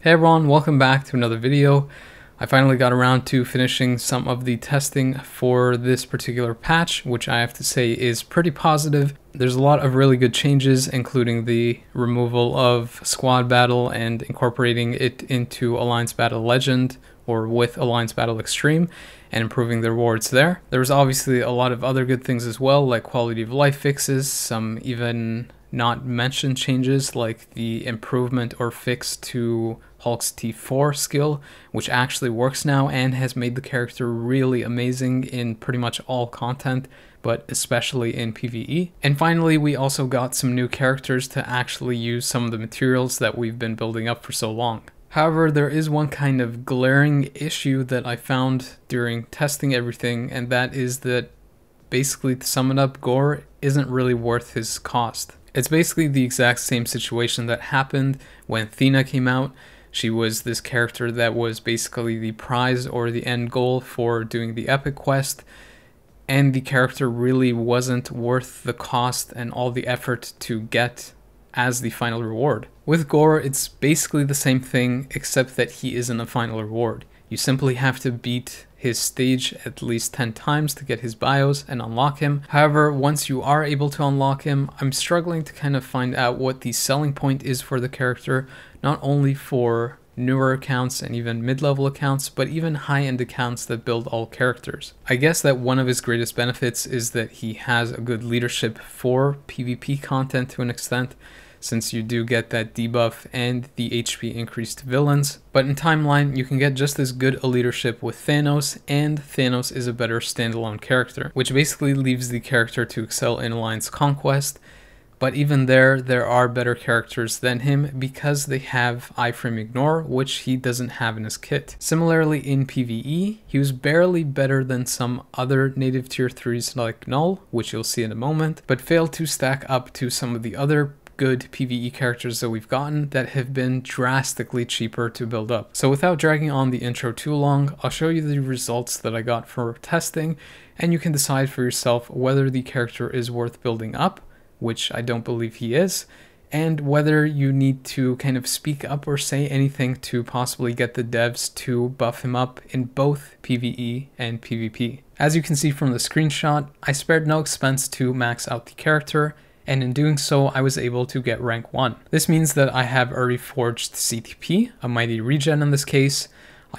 Hey everyone, welcome back to another video. I finally got around to finishing some of the testing for this particular patch, which I have to say is pretty positive. There's a lot of really good changes, including the removal of Squad Battle and incorporating it into Alliance Battle Legend, or with Alliance Battle Extreme, and improving the rewards there. There was obviously a lot of other good things as well, like quality of life fixes, some even not mentioned changes like the improvement or fix to Hulk's T4 skill, which actually works now and has made the character really amazing in pretty much all content, but especially in PvE. And finally, we also got some new characters to actually use some of the materials that we've been building up for so long. However, there is one kind of glaring issue that I found during testing everything, and that is that basically, to sum it up, Gorr isn't really worth his cost. It's basically the exact same situation that happened when Thena came out. She was this character that was basically the prize or the end goal for doing the epic quest, and the character really wasn't worth the cost and all the effort to get as the final reward. With Gorr, it's basically the same thing, except that he isn't a final reward. You simply have to beat his stage at least 10 times to get his bios and unlock him. However, once you are able to unlock him, I'm struggling to kind of find out what the selling point is for the character, not only for newer accounts and even mid-level accounts, but even high-end accounts that build all characters. I guess that one of his greatest benefits is that he has a good leadership for PvP content to an extent, since you do get that debuff and the HP increase to villains. But in Timeline, you can get just as good a leadership with Thanos, and Thanos is a better standalone character, which basically leaves the character to excel in Alliance Conquest. But even there are better characters than him because they have iframe ignore, which he doesn't have in his kit. Similarly in PvE, he was barely better than some other native tier 3s like Null, which you'll see in a moment, but failed to stack up to some of the other good PvE characters that we've gotten that have been drastically cheaper to build up. So without dragging on the intro too long, I'll show you the results that I got for testing, and you can decide for yourself whether the character is worth building up, which I don't believe he is, and whether you need to kind of speak up or say anything to possibly get the devs to buff him up in both PvE and PvP. As you can see from the screenshot, I spared no expense to max out the character, and in doing so, I was able to get rank 1. This means that I have a reforged CTP, a mighty regen in this case.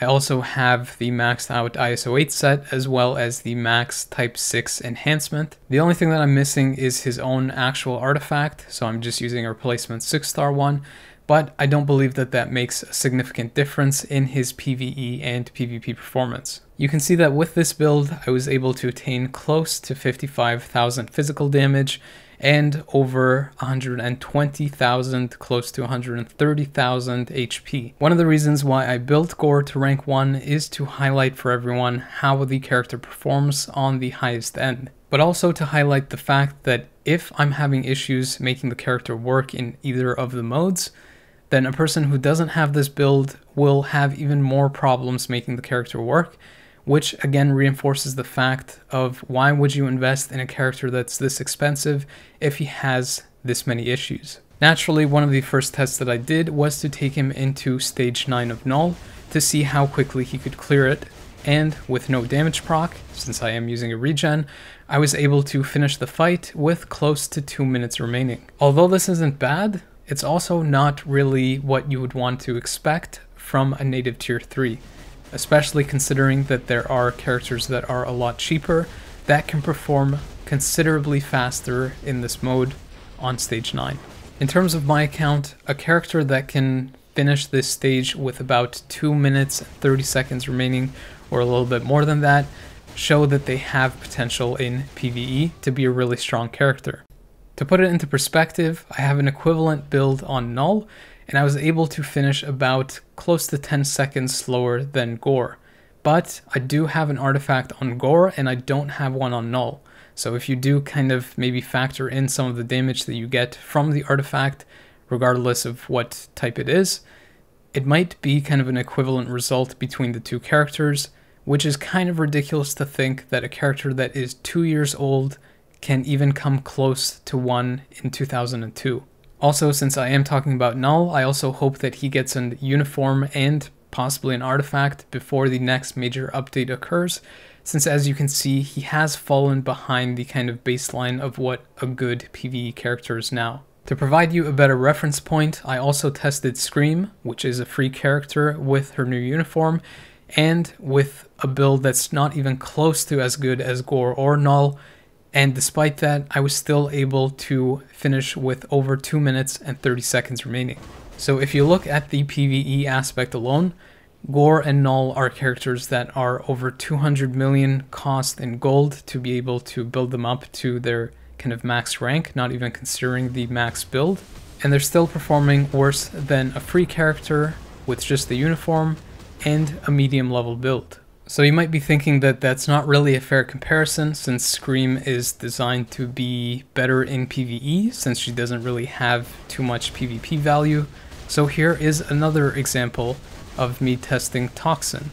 I also have the maxed out ISO 8 set, as well as the max type 6 enhancement. The only thing that I'm missing is his own actual artifact, so I'm just using a replacement 6-star one, but I don't believe that that makes a significant difference in his PvE and PvP performance. You can see that with this build, I was able to attain close to 55,000 physical damage, and over 120,000, close to 130,000 HP. One of the reasons why I built Gorr to rank 1 is to highlight for everyone how the character performs on the highest end, but also to highlight the fact that if I'm having issues making the character work in either of the modes, then a person who doesn't have this build will have even more problems making the character work, which again reinforces the fact of why would you invest in a character that's this expensive if he has this many issues. Naturally, one of the first tests that I did was to take him into stage 9 of Null to see how quickly he could clear it, and with no damage proc, since I am using a regen, I was able to finish the fight with close to 2 minutes remaining. Although this isn't bad, it's also not really what you would want to expect from a native tier 3. Especially considering that there are characters that are a lot cheaper that can perform considerably faster in this mode on stage 9. In terms of my account, a character that can finish this stage with about 2 minutes and 30 seconds remaining, or a little bit more than that, show that they have potential in PvE to be a really strong character. To put it into perspective, I have an equivalent build on Null, and I was able to finish about close to 10 seconds slower than Gorr. But I do have an artifact on Gorr, and I don't have one on Null. So if you do kind of maybe factor in some of the damage that you get from the artifact, regardless of what type it is, it might be kind of an equivalent result between the two characters, which is kind of ridiculous to think that a character that is 2 years old can even come close to one in 2002. Also, since I am talking about Null, I also hope that he gets a uniform and possibly an artifact before the next major update occurs, since as you can see, he has fallen behind the kind of baseline of what a good PvE character is now. To provide you a better reference point, I also tested Scream, which is a free character with her new uniform, and with a build that's not even close to as good as Gore or Null, and despite that, I was still able to finish with over 2 minutes and 30 seconds remaining. So if you look at the PvE aspect alone, Gore and Null are characters that are over 200 million cost in gold to be able to build them up to their kind of max rank, not even considering the max build. And they're still performing worse than a free character with just the uniform and a medium level build. So you might be thinking that that's not really a fair comparison, since Scream is designed to be better in PvE since she doesn't really have too much PvP value. So here is another example of me testing Toxin.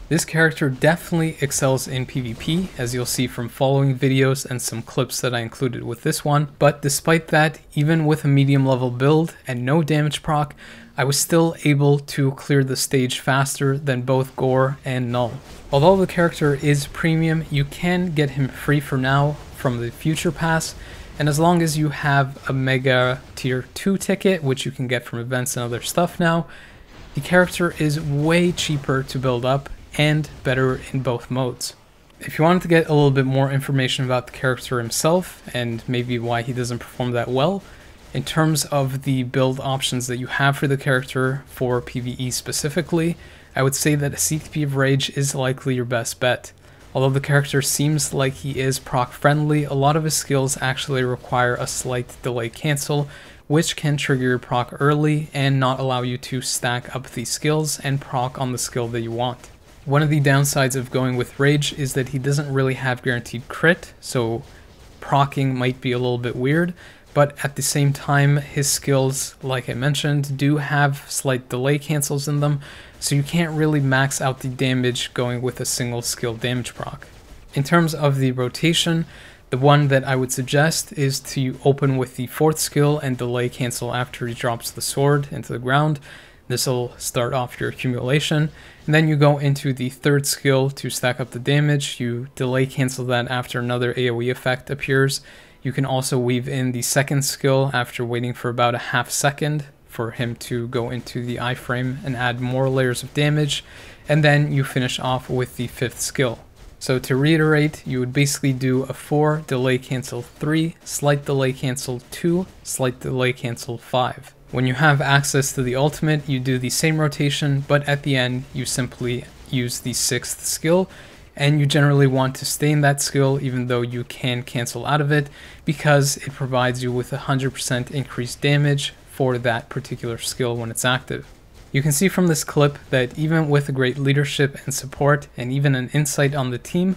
This character definitely excels in PvP, as you'll see from following videos and some clips that I included with this one, but despite that, even with a medium level build and no damage proc, I was still able to clear the stage faster than both Gore and Null. Although the character is premium, you can get him free for now from the future pass, and as long as you have a Mega Tier 2 ticket, which you can get from events and other stuff now, the character is way cheaper to build up and better in both modes. If you wanted to get a little bit more information about the character himself and maybe why he doesn't perform that well, in terms of the build options that you have for the character for PvE specifically, I would say that a CTP of Rage is likely your best bet. Although the character seems like he is proc friendly, a lot of his skills actually require a slight delay cancel, which can trigger your proc early and not allow you to stack up the skills and proc on the skill that you want. One of the downsides of going with Rage is that he doesn't really have guaranteed crit, so procking might be a little bit weird, but at the same time his skills, like I mentioned, do have slight delay cancels in them, so you can't really max out the damage going with a single skill damage proc. In terms of the rotation, the one that I would suggest is to open with the 4th skill and delay cancel after he drops the sword into the ground. This will start off your accumulation, and then you go into the 3rd skill to stack up the damage. You delay cancel that after another AoE effect appears. You can also weave in the 2nd skill after waiting for about a half second for him to go into the iframe and add more layers of damage, and then you finish off with the 5th skill. So to reiterate, you would basically do a 4, delay cancel 3, slight delay cancel 2, slight delay cancel 5. When you have access to the ultimate, you do the same rotation, but at the end you simply use the 6th skill, and you generally want to stay in that skill even though you can cancel out of it, because it provides you with 100% increased damage for that particular skill when it's active. You can see from this clip that even with a great leadership and support and even an insight on the team,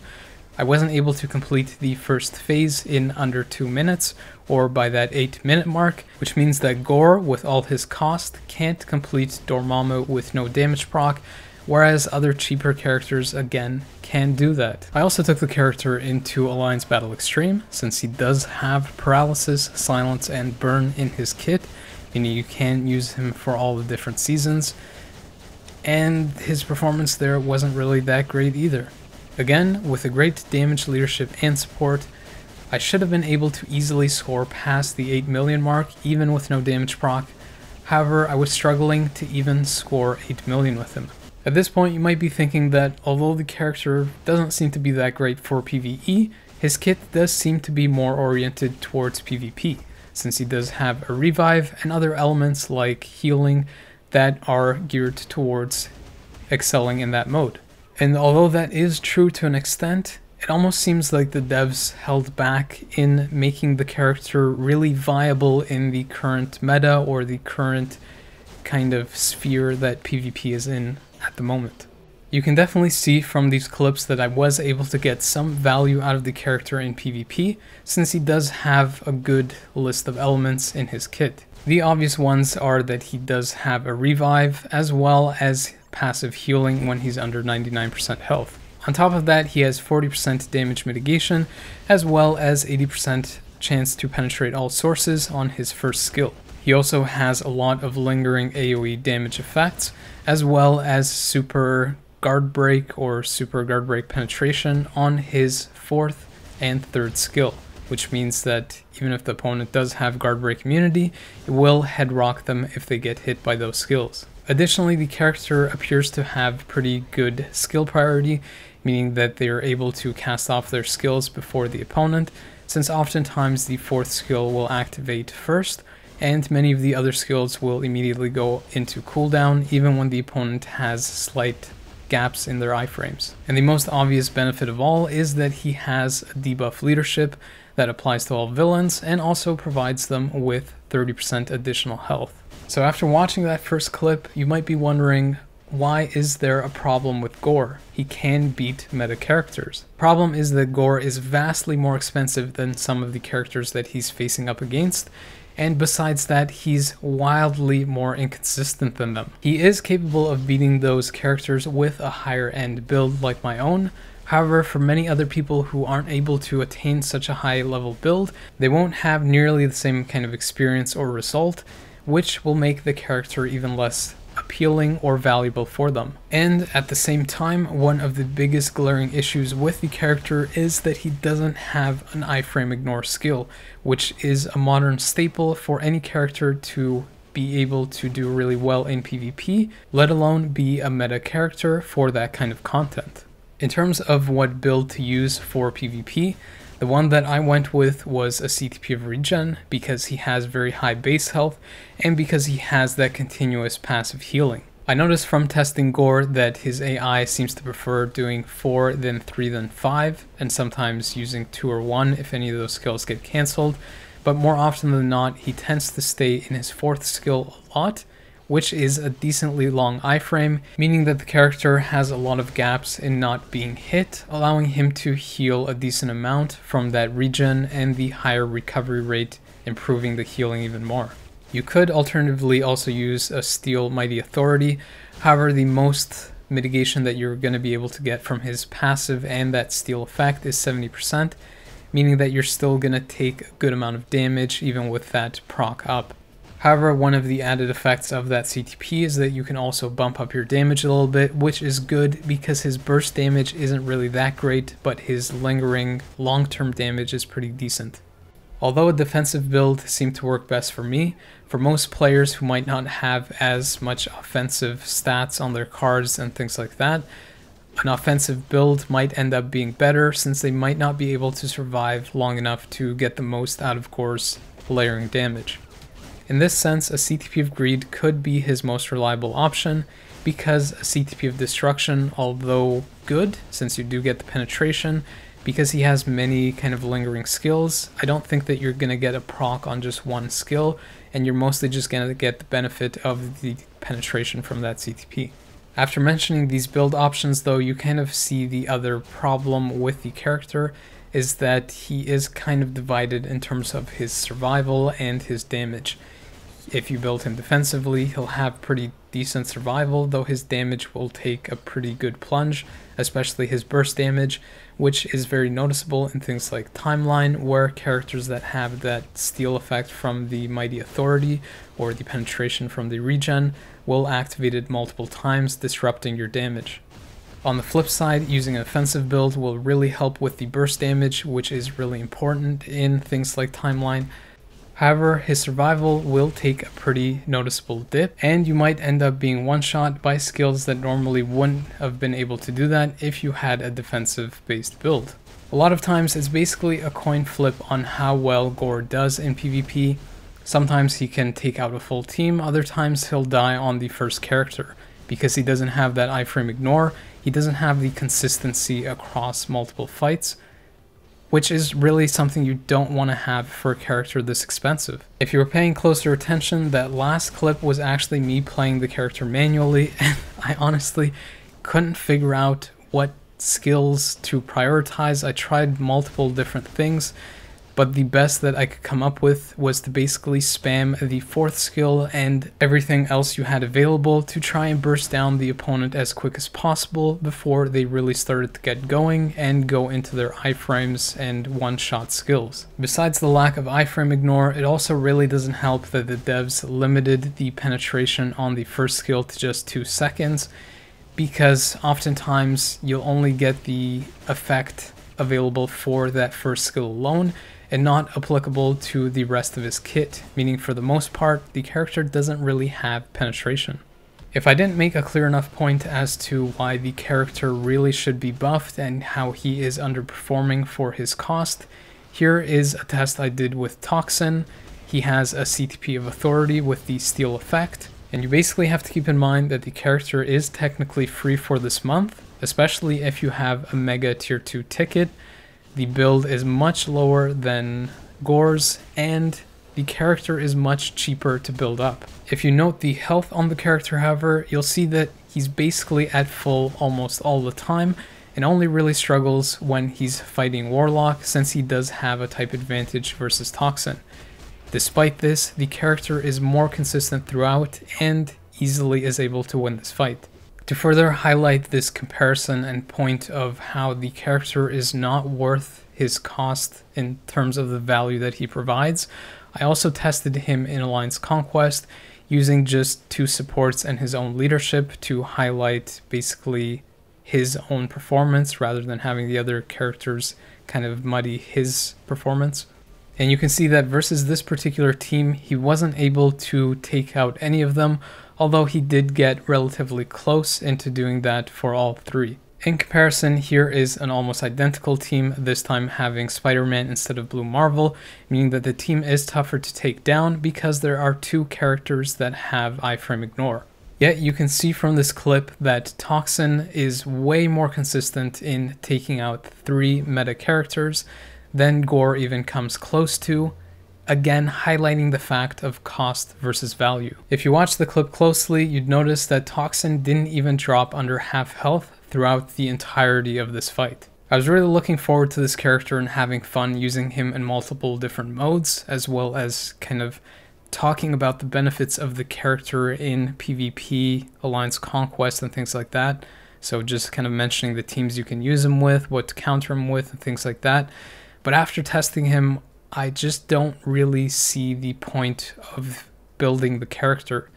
I wasn't able to complete the first phase in under 2 minutes, or by that 8-minute mark, which means that Gore, with all his cost, can't complete Dormammu with no damage proc, whereas other cheaper characters, again, can do that. I also took the character into Alliance Battle Extreme, since he does have Paralysis, Silence, and Burn in his kit, meaning you can use him for all the different seasons, and his performance there wasn't really that great either. Again, with a great damage leadership and support, I should have been able to easily score past the 8 million mark even with no damage proc. However, I was struggling to even score 8 million with him. At this point, you might be thinking that although the character doesn't seem to be that great for PvE, his kit does seem to be more oriented towards PvP, since he does have a revive and other elements like healing that are geared towards excelling in that mode. And although that is true to an extent, it almost seems like the devs held back in making the character really viable in the current meta or the current kind of sphere that PvP is in at the moment. You can definitely see from these clips that I was able to get some value out of the character in PvP, since he does have a good list of elements in his kit. The obvious ones are that he does have a revive, as well as passive healing when he's under 99% health. On top of that, he has 40% damage mitigation, as well as 80% chance to penetrate all sources on his first skill. He also has a lot of lingering AoE damage effects, as well as super guard break or super guard break penetration on his 4th and 3rd skill, which means that even if the opponent does have guard break immunity, it will head rock them if they get hit by those skills. Additionally, the character appears to have pretty good skill priority, meaning that they are able to cast off their skills before the opponent, since oftentimes the 4th skill will activate first, and many of the other skills will immediately go into cooldown even when the opponent has slight gaps in their iframes. And the most obvious benefit of all is that he has a debuff leadership that applies to all villains and also provides them with 30% additional health. So after watching that first clip, you might be wondering, why is there a problem with Gorr? He can beat meta characters. Problem is that Gorr is vastly more expensive than some of the characters that he's facing up against, and besides that, he's wildly more inconsistent than them. He is capable of beating those characters with a higher end build like my own. However, for many other people who aren't able to attain such a high level build, they won't have nearly the same kind of experience or result, which will make the character even less appealing or valuable for them. And at the same time, one of the biggest glaring issues with the character is that he doesn't have an iframe ignore skill, which is a modern staple for any character to be able to do really well in PvP, let alone be a meta character for that kind of content. In terms of what build to use for PvP, the one that I went with was a CTP of regen because he has very high base health and because he has that continuous passive healing. I noticed from testing Gorr that his AI seems to prefer doing 4 then 3 then 5 and sometimes using 2 or 1 if any of those skills get cancelled, but more often than not he tends to stay in his 4th skill a lot, which is a decently long iframe, meaning that the character has a lot of gaps in not being hit, allowing him to heal a decent amount from that regen and the higher recovery rate, improving the healing even more. You could alternatively also use a Steel Mighty Authority, however the most mitigation that you're going to be able to get from his passive and that steel effect is 70%, meaning that you're still going to take a good amount of damage even with that proc up. However, one of the added effects of that CTP is that you can also bump up your damage a little bit, which is good because his burst damage isn't really that great, but his lingering long-term damage is pretty decent. Although a defensive build seemed to work best for me, for most players who might not have as much offensive stats on their cards and things like that, an offensive build might end up being better since they might not be able to survive long enough to get the most out of Gorr's layering damage. In this sense, a CTP of Greed could be his most reliable option because a CTP of Destruction, although good, since you do get the penetration, because he has many kind of lingering skills, I don't think that you're going to get a proc on just one skill, and you're mostly just going to get the benefit of the penetration from that CTP. After mentioning these build options though, you kind of see the other problem with the character is that he is kind of divided in terms of his survival and his damage. If you build him defensively, he'll have pretty decent survival, though his damage will take a pretty good plunge, especially his burst damage, which is very noticeable in things like Timeline, where characters that have that steel effect from the Mighty Authority or the penetration from the regen will activate it multiple times, disrupting your damage. On the flip side, using an offensive build will really help with the burst damage, which is really important in things like Timeline. However, his survival will take a pretty noticeable dip, and you might end up being one-shot by skills that normally wouldn't have been able to do that if you had a defensive-based build. A lot of times it's basically a coin flip on how well Gorr does in PvP. Sometimes he can take out a full team, other times he'll die on the first character. Because he doesn't have that iframe ignore, he doesn't have the consistency across multiple fights, which is really something you don't want to have for a character this expensive. If you were paying closer attention, that last clip was actually me playing the character manually, and I honestly couldn't figure out what skills to prioritize. I tried multiple different things, but the best that I could come up with was to basically spam the 4th skill and everything else you had available to try and burst down the opponent as quick as possible before they really started to get going and go into their iframes and one-shot skills. Besides the lack of iframe ignore, it also really doesn't help that the devs limited the penetration on the 1st skill to just 2 seconds, because oftentimes you'll only get the effect available for that 1st skill alone and not applicable to the rest of his kit, meaning for the most part, the character doesn't really have penetration. If I didn't make a clear enough point as to why the character really should be buffed and how he is underperforming for his cost, here is a test I did with Toxin. He has a CTP of Authority with the Steal effect, and you basically have to keep in mind that the character is technically free for this month, especially if you have a Mega Tier 2 ticket. The build is much lower than Gore's, and the character is much cheaper to build up. If you note the health on the character, however, you'll see that he's basically at full almost all the time, and only really struggles when he's fighting Warlock, since he does have a type advantage versus Toxin. Despite this, the character is more consistent throughout and easily is able to win this fight. To further highlight this comparison and point of how the character is not worth his cost in terms of the value that he provides, I also tested him in Alliance Conquest using just 2 supports and his own leadership to highlight basically his own performance rather than having the other characters kind of muddy his performance. And you can see that versus this particular team, he wasn't able to take out any of them, although he did get relatively close into doing that for all 3. In comparison, here is an almost identical team, this time having Spider-Man instead of Blue Marvel, meaning that the team is tougher to take down because there are 2 characters that have iframe ignore. Yet you can see from this clip that Toxin is way more consistent in taking out 3 meta characters than Gore even comes close to, again highlighting the fact of cost versus value. If you watch the clip closely, you'd notice that Toxin didn't even drop under half health throughout the entirety of this fight. I was really looking forward to this character and having fun using him in multiple different modes, as well as kind of talking about the benefits of the character in PvP, Alliance Conquest, and things like that. So just kind of mentioning the teams you can use him with, what to counter him with, and things like that. But after testing him, I just don't really see the point of building the character.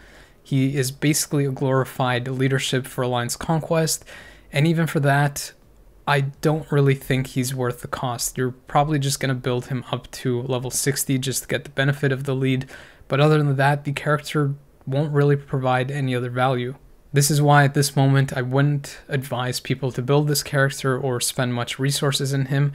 He is basically a glorified leadership for Alliance Conquest, and even for that, I don't really think he's worth the cost. You're probably just going to build him up to level 60 just to get the benefit of the lead, but other than that, the character won't really provide any other value. This is why at this moment I wouldn't advise people to build this character or spend much resources in him.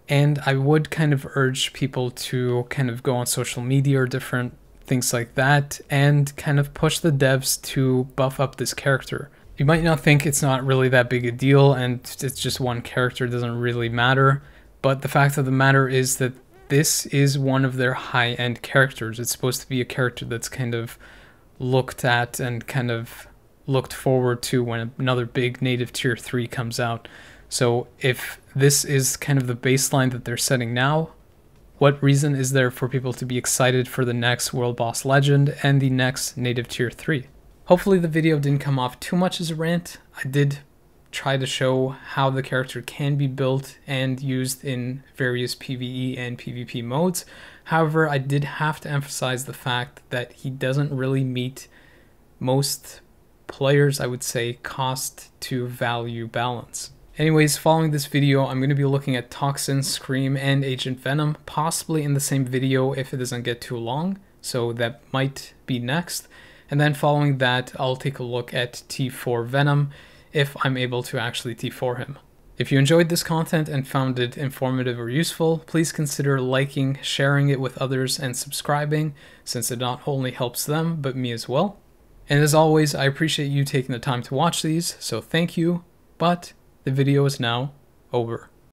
And I would kind of urge people to kind of go on social media or different things like that and kind of push the devs to buff up this character. You might not think it's not really that big a deal and it's just one character, doesn't really matter. But the fact of the matter is that this is one of their high-end characters. It's supposed to be a character that's kind of looked at and kind of looked forward to when another big native tier 3 comes out. So if this is kind of the baseline that they're setting now, what reason is there for people to be excited for the next World Boss Legend and the next native tier 3? Hopefully the video didn't come off too much as a rant. I did try to show how the character can be built and used in various PvE and PvP modes. However, I did have to emphasize the fact that he doesn't really meet most players, I would say, cost to value balance. Anyways, following this video, I'm going to be looking at Toxin, Scream, and Agent Venom, possibly in the same video if it doesn't get too long, so that might be next. And then following that, I'll take a look at T4 Venom, if I'm able to actually T4 him. If you enjoyed this content and found it informative or useful, please consider liking, sharing it with others, and subscribing, since it not only helps them, but me as well. And as always, I appreciate you taking the time to watch these, so thank you, but the video is now over.